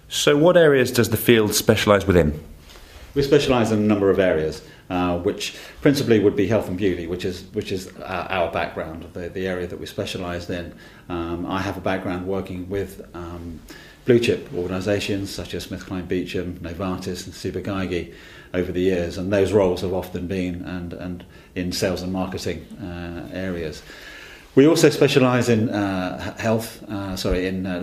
So what areas does the field specialise within? We specialise in a number of areas, which principally would be health and beauty, which is our background, the area that we specialised in. I have a background working with blue chip organisations such as SmithKline Beecham, Novartis and Ciba-Geigy over the years, and those roles have often been and in sales and marketing areas. We also specialise in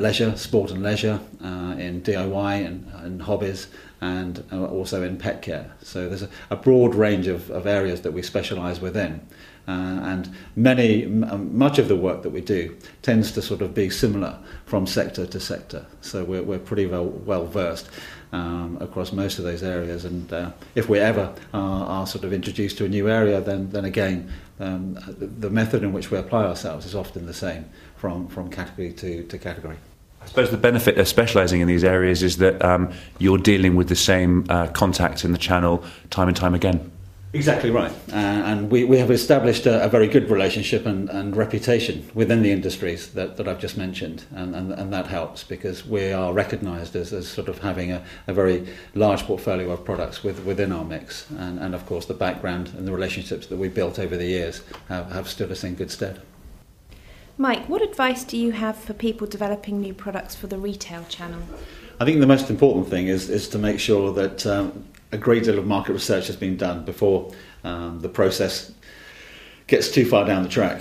leisure, sport and leisure, in DIY and hobbies, and also in pet care. So there's a broad range of areas that we specialise within, and much of the work that we do tends to sort of be similar from sector to sector. So we're pretty well versed across most of those areas, and if we ever are sort of introduced to a new area, then again the method in which we apply ourselves is often the same from category to category. I suppose the benefit of specialising in these areas is that you're dealing with the same contacts in the channel time and time again. Exactly right, and we have established a very good relationship and reputation within the industries that I've just mentioned, and that helps because we are recognised as sort of having a very large portfolio of products within our mix, and of course the background and the relationships that we built over the years have stood us in good stead. Mike, what advice do you have for people developing new products for the retail channel? I think the most important thing is to make sure that a great deal of market research has been done before the process gets too far down the track.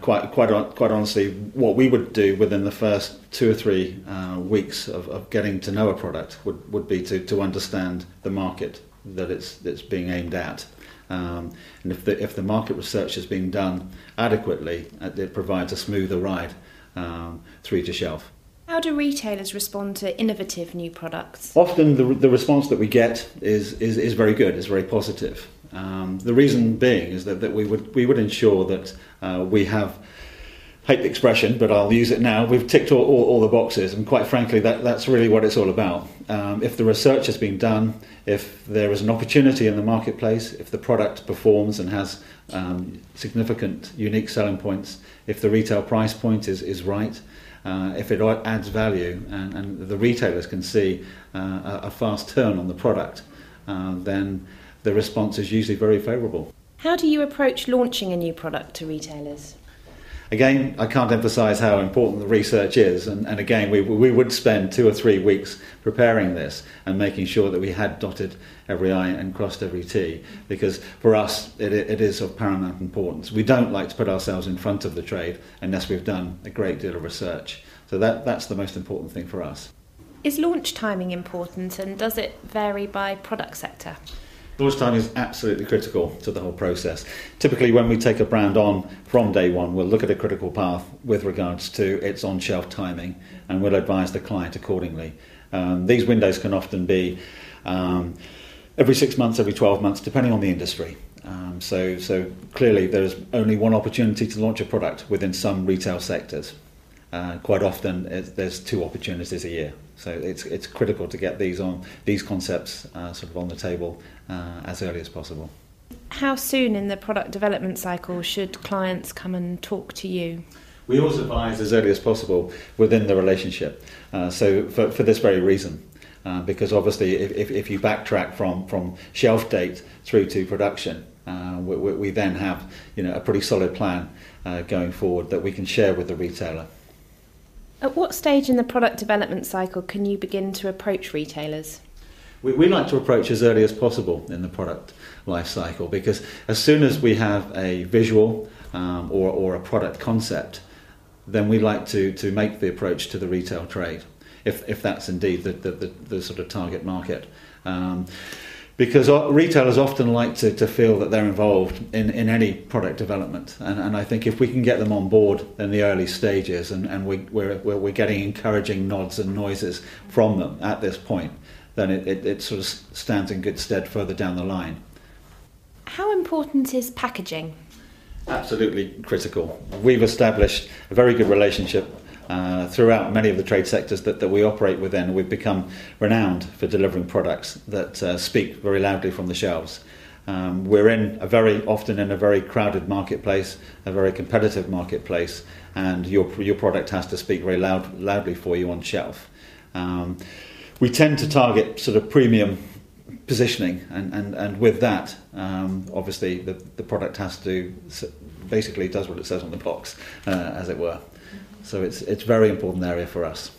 Quite honestly, what we would do within the first 2 or 3 weeks of getting to know a product would be to understand the market that it's being aimed at. And if the market research has been done adequately, it provides a smoother ride through to shelf. How do retailers respond to innovative new products? Often the response that we get is very good, is very positive. The reason being is that we would ensure that we have, hate the expression, but I'll use it now, we've ticked all the boxes, and quite frankly that's really what it's all about. If the research has been done, if there is an opportunity in the marketplace, if the product performs and has significant unique selling points, if the retail price point is right, if it adds value and the retailers can see a fast turn on the product, then the response is usually very favourable. How do you approach launching a new product to retailers? Again, I can't emphasise how important the research is, and again we would spend 2 or 3 weeks preparing this and making sure that we had dotted every I and crossed every T, because for us it is of paramount importance. We don't like to put ourselves in front of the trade unless we've done a great deal of research. So that's the most important thing for us. Is launch timing important, and does it vary by product sector? Launch time is absolutely critical to the whole process. Typically when we take a brand on from day one, we'll look at a critical path with regards to its on-shelf timing, and we'll advise the client accordingly. These windows can often be every 6 months, every 12 months, depending on the industry. So clearly there's only one opportunity to launch a product within some retail sectors. Quite often there's 2 opportunities a year. So it's critical to get these concepts sort of on the table as early as possible. How soon in the product development cycle should clients come and talk to you? We always advise as early as possible within the relationship. So for this very reason, because obviously if you backtrack from shelf date through to production, we then have a pretty solid plan going forward that we can share with the retailer. At what stage in the product development cycle can you begin to approach retailers? We like to approach as early as possible in the product life cycle, because as soon as we have a visual or a product concept, then we like to make the approach to the retail trade, if that's indeed the sort of target market. Because retailers often like to feel that they're involved in any product development, and I think if we can get them on board in the early stages, and we're getting encouraging nods and noises from them at this point, then it sort of stands in good stead further down the line. How important is packaging? Absolutely critical. We've established a very good relationship throughout many of the trade sectors that we operate within. We've become renowned for delivering products that speak very loudly from the shelves. We're very often in a very crowded marketplace, a very competitive marketplace, and your product has to speak very loudly for you on shelf. we tend to target sort of premium positioning, and with that, obviously the product has to basically does what it says on the box, as it were. So it's a very important area for us.